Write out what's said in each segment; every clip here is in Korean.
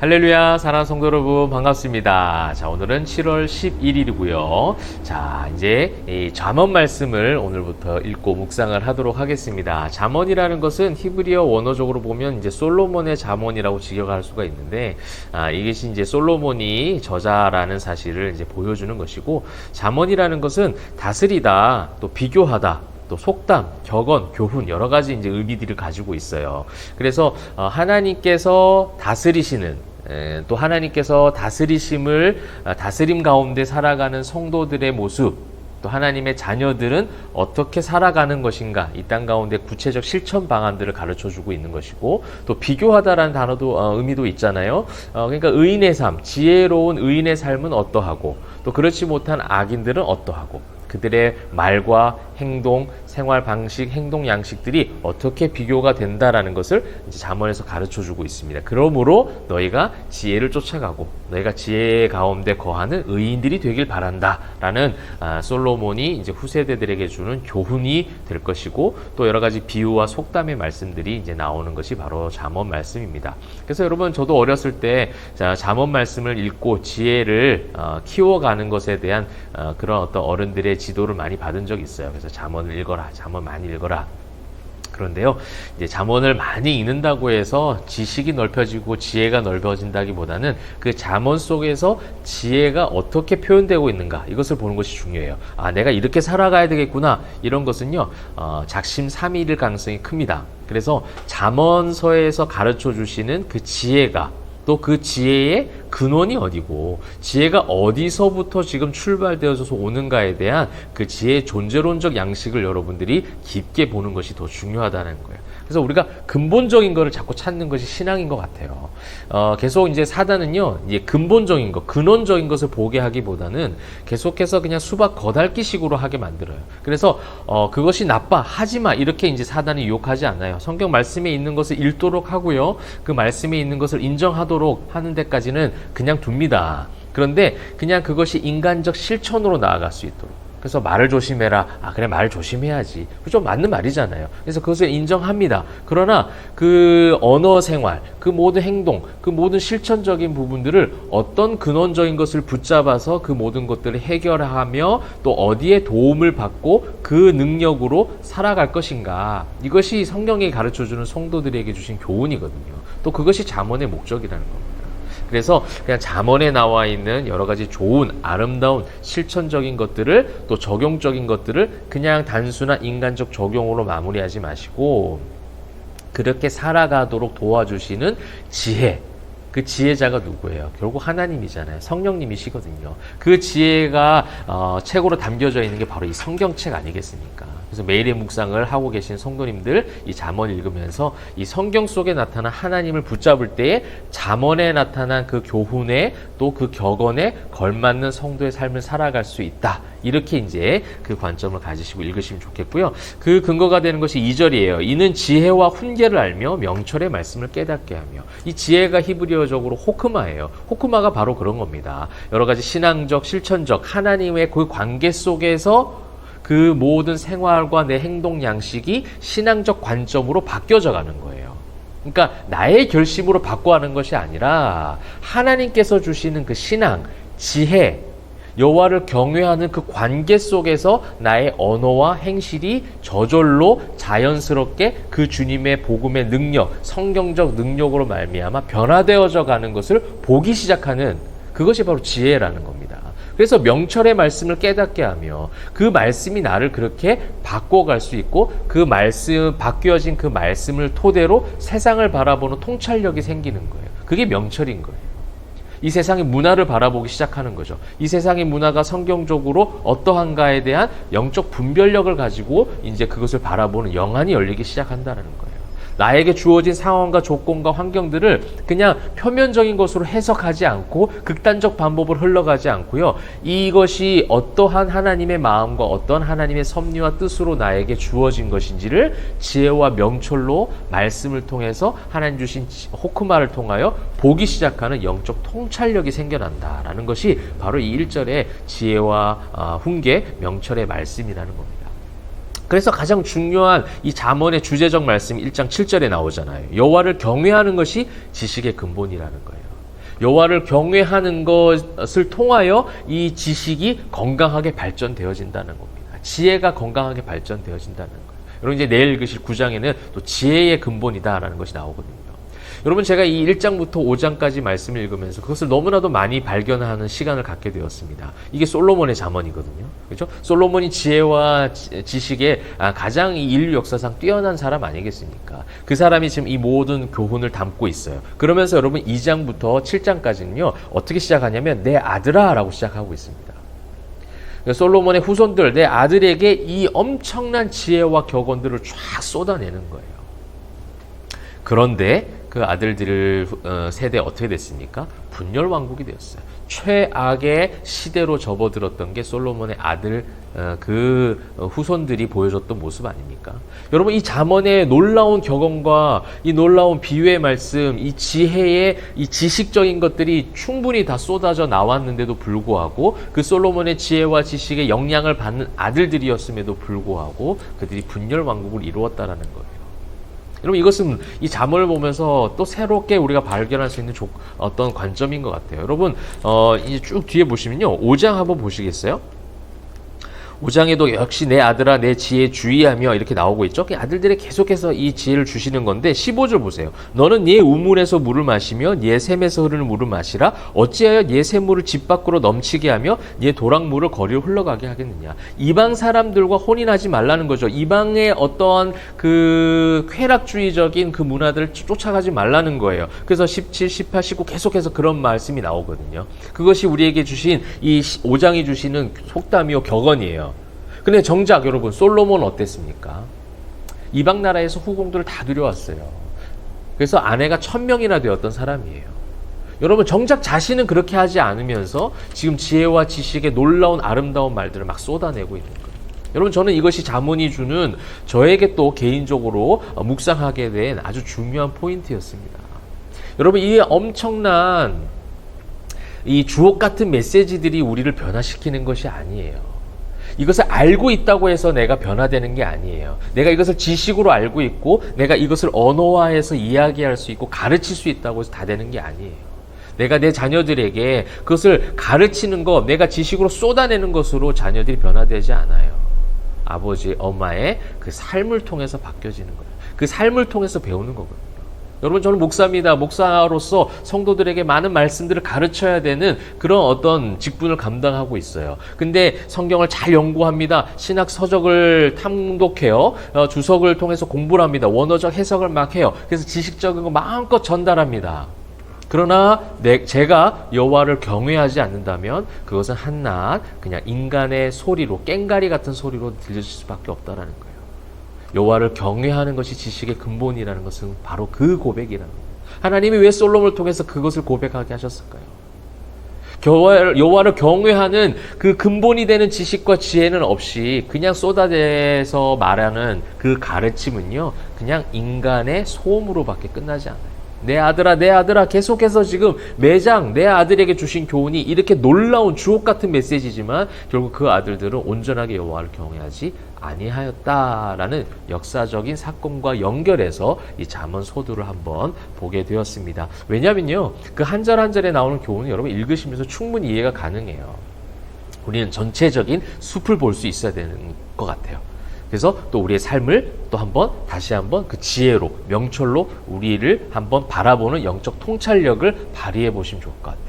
할렐루야, 사랑하는 성도 여러분, 반갑습니다. 자, 오늘은 7월 11일이고요. 자, 이제 이 잠언 말씀을 오늘부터 읽고 묵상을 하도록 하겠습니다. 잠언이라는 것은 히브리어 원어적으로 보면 이제 솔로몬의 잠언이라고 직역할 수가 있는데, 이것이 이제 솔로몬이 저자라는 사실을 이제 보여주는 것이고, 잠언이라는 것은 다스리다, 또 비교하다, 또 속담, 격언, 교훈 여러 가지 이제 의미들을 가지고 있어요. 그래서 하나님께서 다스리시는 또 하나님께서 다스림 가운데 살아가는 성도들의 모습, 또 하나님의 자녀들은 어떻게 살아가는 것인가, 이 땅 가운데 구체적 실천 방안들을 가르쳐주고 있는 것이고, 또 비교하다라는 단어도 의미도 있잖아요. 그러니까 의인의 삶, 지혜로운 의인의 삶은 어떠하고, 또 그렇지 못한 악인들은 어떠하고, 그들의 말과 행동, 생활 방식, 행동 양식들이 어떻게 비교가 된다라는 것을 이제 잠언에서 가르쳐주고 있습니다. 그러므로 너희가 지혜를 쫓아가고 너희가 지혜 가운데 거하는 의인들이 되길 바란다라는 솔로몬이 이제 후세대들에게 주는 교훈이 될 것이고, 또 여러 가지 비유와 속담의 말씀들이 이제 나오는 것이 바로 잠언 말씀입니다. 그래서 여러분, 저도 어렸을 때 잠언 말씀을 읽고 지혜를 키워가는 것에 대한 그런 어떤 어른들의 지도를 많이 받은 적이 있어요. 그래서 잠언을 읽어라, 잠언 많이 읽어라. 그런데요, 이제 잠언을 많이 읽는다고 해서 지식이 넓혀지고 지혜가 넓어진다기보다는 그 잠언 속에서 지혜가 어떻게 표현되고 있는가, 이것을 보는 것이 중요해요. 내가 이렇게 살아가야 되겠구나, 이런 것은요, 작심삼일일 가능성이 큽니다. 그래서 잠언서에서 가르쳐 주시는 그 지혜가, 또 그 지혜의 근원이 어디고, 지혜가 어디서부터 지금 출발되어서 오는가에 대한 그 지혜의 존재론적 양식을 여러분들이 깊게 보는 것이 더 중요하다는 거예요. 그래서 우리가 근본적인 거를 자꾸 찾는 것이 신앙인 것 같아요. 계속 이제 사단은요, 이제 근본적인 것, 근원적인 것을 보게 하기보다는 계속해서 그냥 수박 겉핥기식으로 하게 만들어요. 그래서 그것이 나빠, 하지마, 이렇게 이제 사단이 유혹하지 않아요. 성경 말씀에 있는 것을 읽도록 하고요, 그 말씀에 있는 것을 인정하도록 하는 데까지는 그냥 둡니다. 그런데 그냥 그것이 인간적 실천으로 나아갈 수 있도록. 그래서 말을 조심해라. 그래, 말 조심해야지. 좀 맞는 말이잖아요. 그래서 그것을 인정합니다. 그러나 그 언어 생활, 그 모든 행동, 그 모든 실천적인 부분들을 어떤 근원적인 것을 붙잡아서 그 모든 것들을 해결하며 또 어디에 도움을 받고 그 능력으로 살아갈 것인가. 이것이 성경이 가르쳐주는 성도들에게 주신 교훈이거든요. 또 그것이 잠언의 목적이라는 겁니다. 그래서 그냥 잠언에 나와 있는 여러 가지 좋은, 아름다운 실천적인 것들을, 또 적용적인 것들을 그냥 단순한 인간적 적용으로 마무리하지 마시고, 그렇게 살아가도록 도와주시는 지혜, 그 지혜자가 누구예요? 결국 하나님이잖아요. 성령님이시거든요. 그 지혜가 책으로 담겨져 있는 게 바로 이 성경책 아니겠습니까? 그래서 매일의 묵상을 하고 계신 성도님들, 이 잠언 읽으면서 이 성경 속에 나타난 하나님을 붙잡을 때에 잠언에 나타난 그 교훈에, 또 그 격언에 걸맞는 성도의 삶을 살아갈 수 있다. 이렇게 이제 그 관점을 가지시고 읽으시면 좋겠고요. 그 근거가 되는 것이 2절이에요. 이는 지혜와 훈계를 알며 명철의 말씀을 깨닫게 하며. 이 지혜가 히브리어적으로 호크마예요. 호크마가 바로 그런 겁니다. 여러 가지 신앙적, 실천적, 하나님의 그 관계 속에서 그 모든 생활과 내 행동 양식이 신앙적 관점으로 바뀌어져 가는 거예요. 그러니까 나의 결심으로 바꿔가는 것이 아니라 하나님께서 주시는 그 신앙, 지혜, 여호와를 경외하는 그 관계 속에서 나의 언어와 행실이 저절로 자연스럽게 그 주님의 복음의 능력, 성경적 능력으로 말미암아 변화되어져 가는 것을 보기 시작하는, 그것이 바로 지혜라는 겁니다. 그래서 명철의 말씀을 깨닫게 하며 그 말씀이 나를 그렇게 바꿔갈 수 있고, 그 말씀, 바뀌어진 그 말씀을 토대로 세상을 바라보는 통찰력이 생기는 거예요. 그게 명철인 거예요. 이 세상의 문화를 바라보기 시작하는 거죠. 이 세상의 문화가 성경적으로 어떠한가에 대한 영적 분별력을 가지고 이제 그것을 바라보는 영안이 열리기 시작한다는 거예요. 나에게 주어진 상황과 조건과 환경들을 그냥 표면적인 것으로 해석하지 않고 극단적 방법을 흘러가지 않고요. 이것이 어떠한 하나님의 마음과 어떤 하나님의 섭리와 뜻으로 나에게 주어진 것인지를 지혜와 명철로 말씀을 통해서 하나님 주신 호크마를 통하여 보기 시작하는 영적 통찰력이 생겨난다라는 것이 바로 이 1절의 지혜와 훈계, 명철의 말씀이라는 겁니다. 그래서 가장 중요한 이 잠언의 주제적 말씀이 1장 7절에 나오잖아요. 여호와를 경외하는 것이 지식의 근본이라는 거예요. 여호와를 경외하는 것을 통하여 이 지식이 건강하게 발전되어진다는 겁니다. 지혜가 건강하게 발전되어진다는 거예요. 여러분 이제 내일 읽으실 9장에는 또 지혜의 근본이다라는 것이 나오거든요. 여러분 제가 이 1장부터 5장까지 말씀을 읽으면서 그것을 너무나도 많이 발견하는 시간을 갖게 되었습니다. 이게 솔로몬의 잠언이거든요. 그렇죠? 솔로몬이 지혜와 지식에 가장 이 인류 역사상 뛰어난 사람 아니겠습니까? 그 사람이 지금 이 모든 교훈을 담고 있어요. 그러면서 여러분 2장부터 7장까지는요. 어떻게 시작하냐면 내 아들아 라고 시작하고 있습니다. 솔로몬의 후손들, 내 아들에게 이 엄청난 지혜와 격언들을 쫙 쏟아내는 거예요. 그런데 그 아들들 세대 어떻게 됐습니까? 분열 왕국이 되었어요. 최악의 시대로 접어들었던 게 솔로몬의 아들 그 후손들이 보여줬던 모습 아닙니까? 여러분 이 잠언의 놀라운 격언과 이 놀라운 비유의 말씀, 이 지혜의 이 지식적인 것들이 충분히 다 쏟아져 나왔는데도 불구하고 그 솔로몬의 지혜와 지식의 영향을 받는 아들들이었음에도 불구하고 그들이 분열 왕국을 이루었다라는 거예요. 여러분 이것은 이 잠언을 보면서 또 새롭게 우리가 발견할 수 있는 어떤 관점인 것 같아요. 여러분 이제 쭉 뒤에 보시면요. 5장 한번 보시겠어요? 5장에도 역시 내 아들아 내 지혜에 주의하며 이렇게 나오고 있죠. 아들들에 계속해서 이 지혜를 주시는 건데 15절 보세요. 너는 네 우물에서 물을 마시며 네 샘에서 흐르는 물을 마시라. 어찌하여 네 샘물을 집 밖으로 넘치게 하며 네 도랑물을 거리로 흘러가게 하겠느냐. 이방 사람들과 혼인하지 말라는 거죠. 이방의 어떠한 그 쾌락주의적인 그 문화들을 쫓아가지 말라는 거예요. 그래서 17, 18, 19 계속해서 그런 말씀이 나오거든요. 그것이 우리에게 주신 이 5장이 주시는 속담이요 격언이에요. 근데 정작 여러분 솔로몬은 어땠습니까? 이방 나라에서 후궁들을 다 들여왔어요. 그래서 아내가 1000명이나 되었던 사람이에요. 여러분 정작 자신은 그렇게 하지 않으면서 지금 지혜와 지식의 놀라운 아름다운 말들을 막 쏟아내고 있는 거예요. 여러분 저는 이것이 잠언이 주는 저에게 또 개인적으로 묵상하게 된 아주 중요한 포인트였습니다. 여러분 이 엄청난 이 주옥 같은 메시지들이 우리를 변화시키는 것이 아니에요. 이것을 알고 있다고 해서 내가 변화되는 게 아니에요. 내가 이것을 지식으로 알고 있고 내가 이것을 언어화해서 이야기할 수 있고 가르칠 수 있다고 해서 다 되는 게 아니에요. 내가 내 자녀들에게 그것을 가르치는 것, 내가 지식으로 쏟아내는 것으로 자녀들이 변화되지 않아요. 아버지, 엄마의 그 삶을 통해서 바뀌어지는 거예요. 그 삶을 통해서 배우는 거거든요. 여러분 저는 목사입니다. 목사로서 성도들에게 많은 말씀들을 가르쳐야 되는 그런 어떤 직분을 감당하고 있어요. 근데 성경을 잘 연구합니다. 신학 서적을 탐독해요. 주석을 통해서 공부를 합니다. 원어적 해석을 막 해요. 그래서 지식적인 거 마음껏 전달합니다. 그러나 제가 여호와를 경외하지 않는다면 그것은 한낱 그냥 인간의 소리로 꽹가리 같은 소리로 들려질 수밖에 없다라는 거예요. 여호와를 경외하는 것이 지식의 근본이라는 것은 바로 그 고백이라는 거예요. 하나님이 왜 솔로몬을 통해서 그것을 고백하게 하셨을까요? 여호와를 경외하는 그 근본이 되는 지식과 지혜는 없이 그냥 쏟아내서 말하는 그 가르침은요, 그냥 인간의 소음으로밖에 끝나지 않아요. 내 아들아 계속해서 지금 매장 내 아들에게 주신 교훈이 이렇게 놀라운 주옥 같은 메시지지만 결국 그 아들들은 온전하게 여호와를 경외하지 아니하였다라는 역사적인 사건과 연결해서 이 잠언 소두를 한번 보게 되었습니다. 왜냐면요, 그 한 절 한 절에 나오는 교훈은 여러분 읽으시면서 충분히 이해가 가능해요. 우리는 전체적인 숲을 볼 수 있어야 되는 것 같아요. 그래서 또 우리의 삶을 또 한번 다시 한번 그 지혜로 명철로 우리를 한번 바라보는 영적 통찰력을 발휘해 보시면 좋을 것 같아요.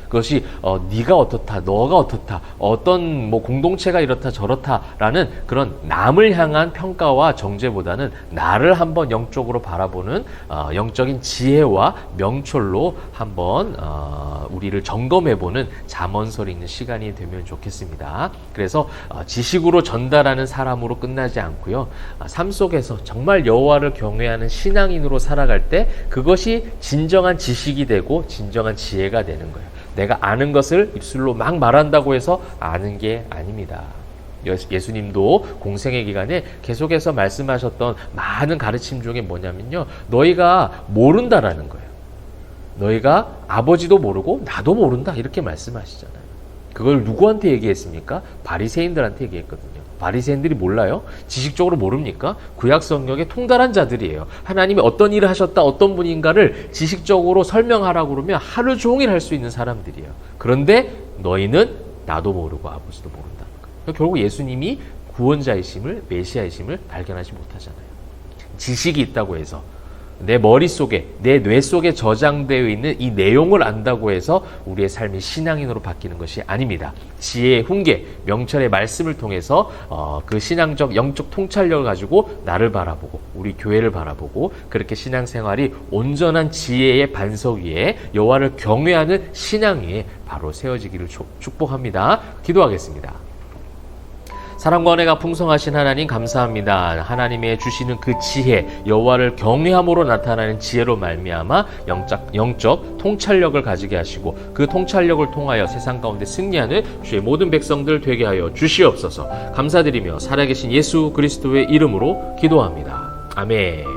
그것이 네가 어떻다, 너가 어떻다, 어떤 뭐 공동체가 이렇다 저렇다라는 그런 남을 향한 평가와 정죄보다는 나를 한번 영적으로 바라보는 영적인 지혜와 명철로 한번 우리를 점검해보는 잠언서를 읽는 시간이 되면 좋겠습니다. 그래서 지식으로 전달하는 사람으로 끝나지 않고요, 삶 속에서 정말 여호와를 경외하는 신앙인으로 살아갈 때 그것이 진정한 지식이 되고 진정한 지혜가 되는 거예요. 내가 아는 것을 입술로 막 말한다고 해서 아는 게 아닙니다. 예수님도 공생의 기간에 계속해서 말씀하셨던 많은 가르침 중에 뭐냐면요, 너희가 모른다라는 거예요. 너희가 아버지도 모르고 나도 모른다 이렇게 말씀하시잖아요. 그걸 누구한테 얘기했습니까? 바리새인들한테 얘기했거든요. 바리새인들이 몰라요? 지식적으로 모릅니까? 구약 성경에 통달한 자들이에요. 하나님이 어떤 일을 하셨다, 어떤 분인가를 지식적으로 설명하라고 그러면 하루 종일 할 수 있는 사람들이에요. 그런데 너희는 나도 모르고 아버지도 모른다는 거예요. 결국 예수님이 구원자이심을, 메시아이심을 발견하지 못하잖아요. 지식이 있다고 해서, 내 머릿속에, 내 뇌 속에 저장되어 있는 이 내용을 안다고 해서 우리의 삶이 신앙인으로 바뀌는 것이 아닙니다. 지혜의 훈계, 명철의 말씀을 통해서 그 신앙적, 영적 통찰력을 가지고 나를 바라보고 우리 교회를 바라보고 그렇게 신앙생활이 온전한 지혜의 반석 위에 여호와를 경외하는 신앙 위에 바로 세워지기를 축복합니다. 기도하겠습니다. 사랑과 은혜가 풍성하신 하나님 감사합니다. 하나님의 주시는 그 지혜, 여호와를 경외함으로 나타나는 지혜로 말미암아 영적 통찰력을 가지게 하시고 그 통찰력을 통하여 세상 가운데 승리하는 주의 모든 백성들 되게 하여 주시옵소서. 감사드리며 살아계신 예수 그리스도의 이름으로 기도합니다. 아멘.